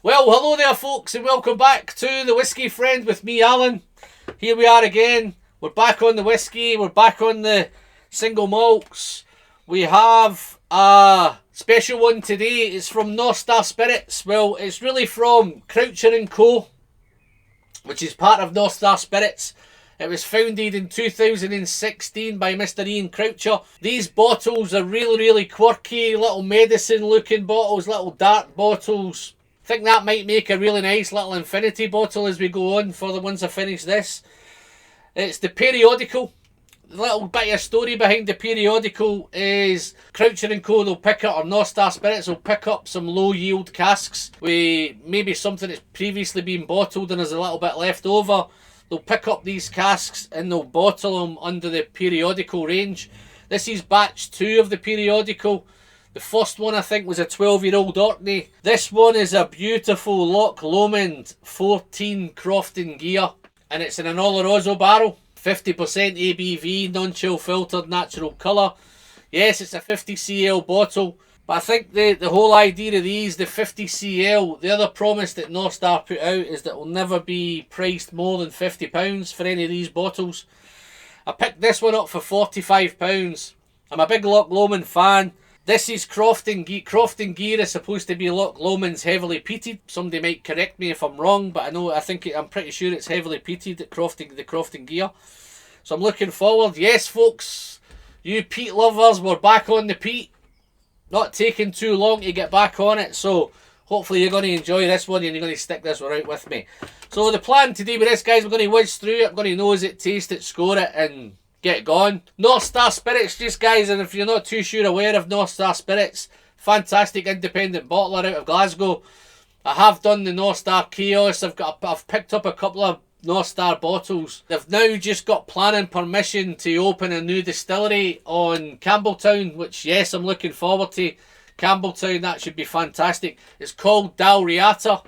Well, hello there folks, and welcome back to the Whisky Friend with me, Alan. Here we are again. We're back on the whiskey, we're back on the single malts. We have a special one today. It's from North Star Spirits. Well, it's really from Croucher & Co, which is part of North Star Spirits. It was founded in 2016 by Mr. Ian Croucher. These bottles are really quirky, little medicine looking bottles, little dark bottles. I think that might make a really nice little infinity bottle as we go on for the ones I finish this. It's the periodical. The little bit of story behind the periodical is Croucher & Co, they'll pick up, or North Star Spirits will pick up some low yield casks with maybe something that's previously been bottled and there's a little bit left over. They'll pick up these casks and they'll bottle them under the periodical range. This is batch 2 of the periodical. The first one I think was a 12-year-old Orkney. This one is a beautiful LOCH LOMOND 14 Croftengea, and it's in an Oloroso barrel. 50% ABV, non-chill filtered, natural colour. Yes, it's a 50cl bottle. But I think the whole idea of these, the 50cl, the other promise that North Star put out is that it will never be priced more than £50 for any of these bottles. I picked this one up for £45. I'm a big LOCH Lomond fan. This is Croftengea. Croftengea is supposed to be LOCH Lomond's heavily peated. Somebody might correct me if I'm wrong, but I'm pretty sure it's heavily peated at the Croftengea. So I'm looking forward. Yes, folks, you peat lovers, we're back on the peat. Not taking too long to get back on it, so hopefully you're going to enjoy this one and you're going to stick this one out with me. So the plan today with this, guys, we're going to whiz through it. I'm going to nose it, taste it, score it, and get going. North Star Spirits, just guys, and if you're not too sure aware of North Star Spirits, fantastic independent bottler out of Glasgow. I have done the North Star Chaos. I've picked up a couple of North Star bottles. They've now just got planning permission to open a new distillery on Campbelltown, which, yes, I'm looking forward to. Campbelltown, that should be fantastic. It's called Dalriata.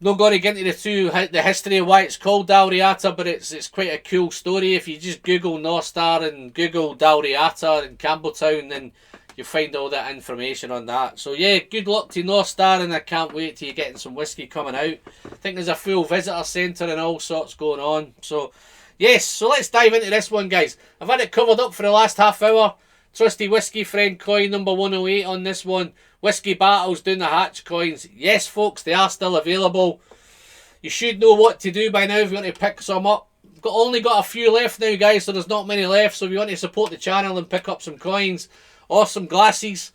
Not going to get into the history of why it's called Dalriata, but it's quite a cool story. If you just Google North Star and Google Dalriata and Campbelltown, then you'll find all that information on that. So yeah, good luck to North Star, and I can't wait till you're getting some whiskey coming out. I think there's a full visitor centre and all sorts going on. So yes, so let's dive into this one, guys. I've had it covered up for the last half hour. Trusty Whisky Friend coin number 108 on this one. Whiskey Battles down the hatch coins. Yes, folks, they are still available. You should know what to do by now if you want to pick some up. Only got a few left now, guys, so there's not many left. So if you want to support the channel and pick up some coins or some glasses,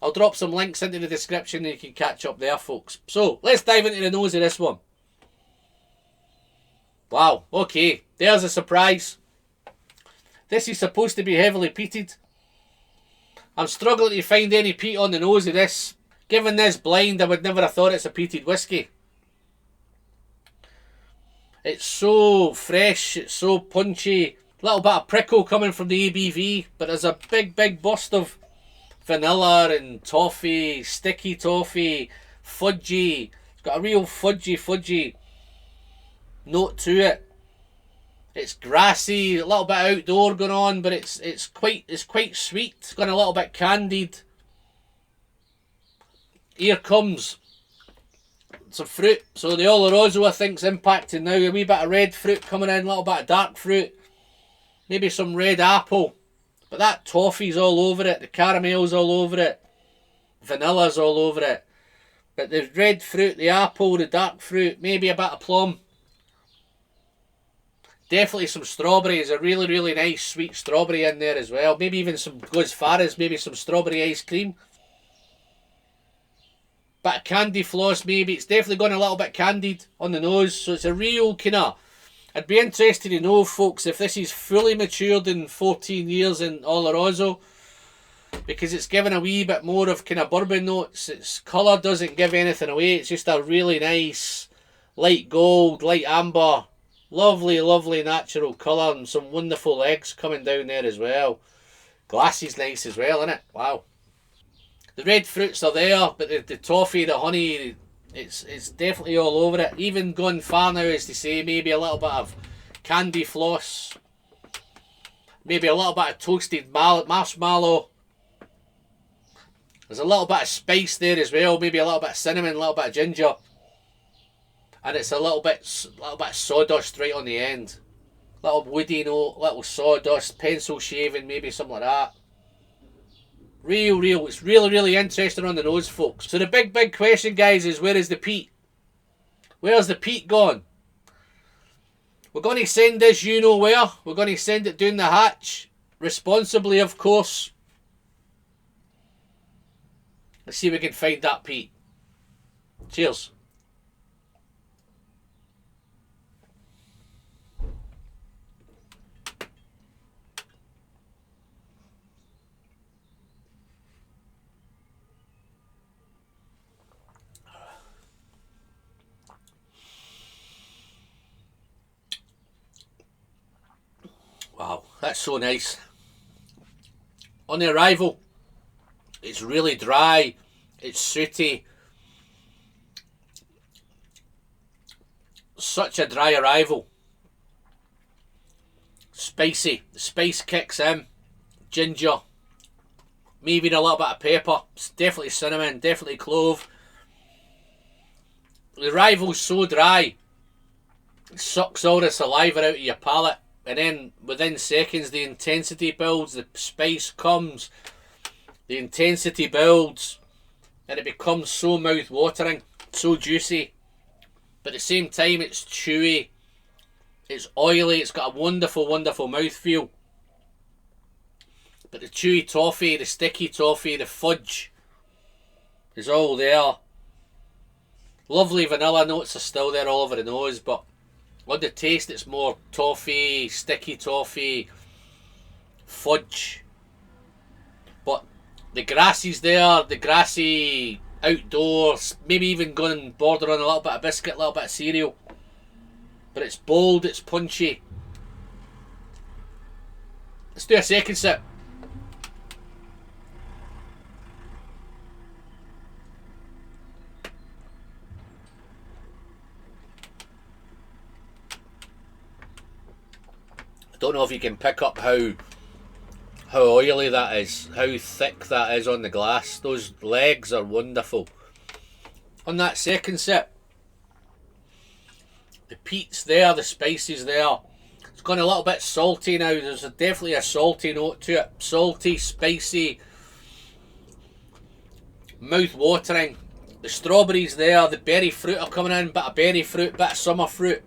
I'll drop some links into the description and you can catch up there, folks. So let's dive into the nose of this one. Wow, okay, there's a surprise. This is supposed to be heavily peated. I'm struggling to find any peat on the nose of this. Given this blind, I would never have thought it's a peated whiskey. It's so fresh, it's so punchy. A little bit of prickle coming from the ABV, but there's a big burst of vanilla and toffee, sticky toffee, fudgy. It's got a real fudgy note to it. It's grassy, a little bit outdoor going on, but it's quite sweet. It's got a little bit candied. Here comes some fruit. So the Oloroso, I think, is impacting now. A wee bit of red fruit coming in, a little bit of dark fruit. Maybe some red apple. But that toffee's all over it. The caramel's all over it. Vanilla's all over it. But the red fruit, the apple, the dark fruit, maybe a bit of plum. Definitely some strawberry. There's a really nice sweet strawberry in there as well. Maybe even go as far as maybe some strawberry ice cream. Bit of candy floss maybe. It's definitely gone a little bit candied on the nose. So it's a real kind of... I'd be interested to know, folks, if this is fully matured in 14 years in Oloroso. Because it's given a wee bit more of kind of bourbon notes. Its colour doesn't give anything away. It's just a really nice light gold, light amber... Lovely natural colour and some wonderful eggs coming down there as well. Glass is nice as well, isn't it? Wow. The red fruits are there, but the toffee, the honey, it's definitely all over it. Even gone far now as to say maybe a little bit of candy floss. Maybe a little bit of toasted marshmallow. There's a little bit of spice there as well, maybe a little bit of cinnamon, a little bit of ginger. And it's a little bit of sawdust right on the end. Little woody note, little sawdust, pencil shaving, maybe something like that. It's really interesting on the nose, folks. So the big question, guys, is where is the peat? Where's the peat gone? We're going to send this you know where. We're going to send it down the hatch. Responsibly, of course. Let's see if we can find that peat. Cheers. Wow, that's so nice. On the arrival, it's really dry, it's sooty. Such a dry arrival. Spicy, the spice kicks in. Ginger, maybe a little bit of pepper, definitely cinnamon, definitely clove. The arrival's so dry, it sucks all the saliva out of your palate. And then within seconds the intensity builds, the spice comes, the intensity builds, and it becomes so mouth-watering, so juicy. But at the same time it's chewy, it's oily, it's got a wonderful mouthfeel. But the chewy toffee, the sticky toffee, the fudge is all there. Lovely vanilla notes are still there all over the nose, but on the taste it's more toffee, sticky toffee, fudge. But the grassy's there, the grassy outdoors, maybe even going border on a little bit of biscuit, a little bit of cereal. But it's bold, it's punchy. Let's do a second sip. Don't know if you can pick up how oily that is, how thick that is on the glass. Those legs are wonderful. On that second sip, the peat's there, the spice is there. It's gone a little bit salty now. There's definitely a salty note to it. Salty, spicy, mouth-watering. The strawberries there, the berry fruit are coming in. Bit of berry fruit, bit of summer fruit,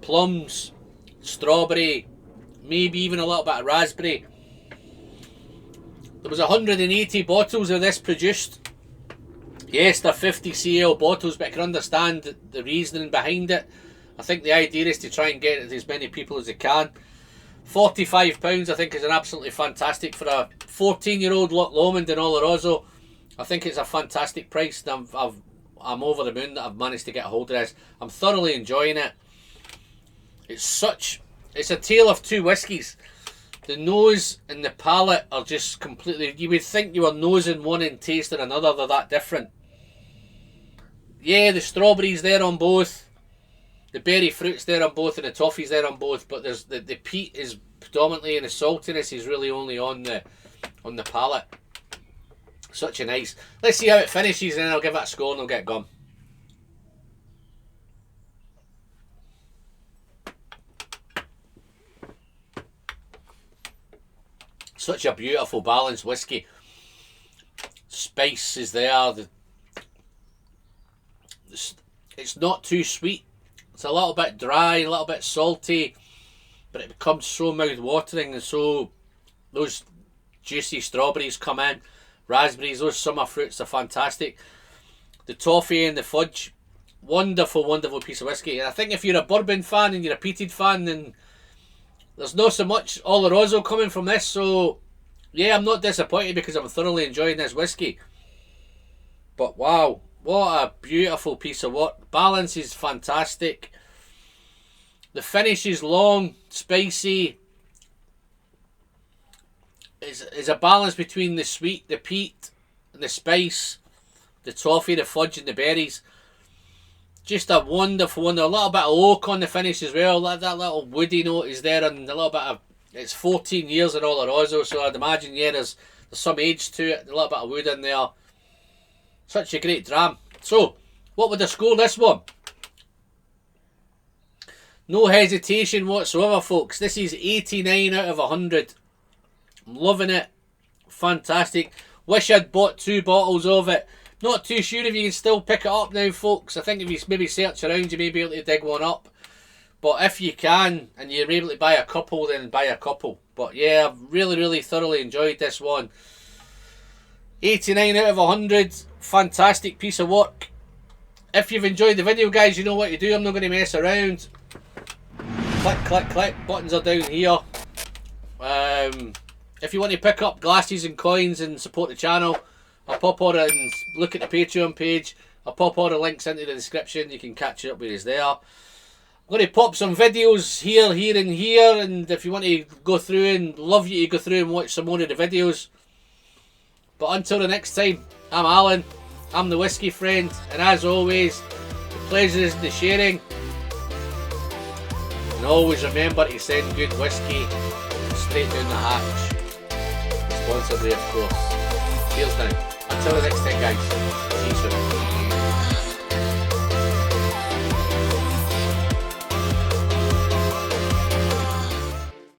plums, strawberry, maybe even a little bit of raspberry. There was 180 bottles of this produced. Yes, they're 50cl bottles, but I can understand the reasoning behind it. I think the idea is to try and get it to as many people as they can. £45 I think is an absolutely fantastic for a 14-year-old LOCH Lomond in Oloroso. I think it's a fantastic price. I'm over the moon that I've managed to get a hold of this. I'm thoroughly enjoying it. It's a tale of two whiskies. The nose and the palate are just completely... You would think you were nosing one and tasting another. They're that different. Yeah, the strawberries there on both. The berry fruit's there on both, and the toffee's there on both. But there's the peat is predominantly, and the saltiness is really only on the palate. Such a nice... Let's see how it finishes, and then I'll give it a score and I'll get gone. Such a beautiful balanced whiskey. Spice is there. It's not too sweet. It's a little bit dry, a little bit salty, but it becomes so mouth-watering, and so those juicy strawberries come in, raspberries, those summer fruits are fantastic. The toffee and the fudge, wonderful piece of whiskey. And I think if you're a bourbon fan and you're a peated fan, then there's not so much Oloroso coming from this, so yeah, I'm not disappointed because I'm thoroughly enjoying this whiskey. But wow, what a beautiful piece of work. Balance is fantastic. The finish is long, spicy. It's a balance between the sweet, the peat, and the spice, the toffee, the fudge, and the berries. Just a wonderful one. A little bit of oak on the finish as well. That little woody note is there, and a little bit of... It's 14 years in Oloroso, so I'd imagine, yeah, there's some age to it. A little bit of wood in there. Such a great dram. So, what would I score this one? No hesitation whatsoever, folks. This is 89 out of 100. I'm loving it. Fantastic. Wish I'd bought 2 bottles of it. Not too sure if you can still pick it up now, folks. I think if you maybe search around, you may be able to dig one up. But if you can, and you're able to buy a couple, then buy a couple. But yeah, I've really thoroughly enjoyed this one. 89 out of 100. Fantastic piece of work. If you've enjoyed the video, guys, you know what to do. I'm not going to mess around. Click. Buttons are down here. If you want to pick up glasses and coins and support the channel, I'll pop all it and look at the Patreon page. I'll pop all the links into the description. You can catch it up with us there. I'm going to pop some videos here, and if you want to go through, and love you to go through and watch some more of the videos. But until the next time, I'm Alan. I'm the Whiskey Friend, and as always, the pleasure is in the sharing. And always remember to send good whiskey straight down the hatch. Responsibly, of course. Cheers now. Until the next time, guys. See you soon.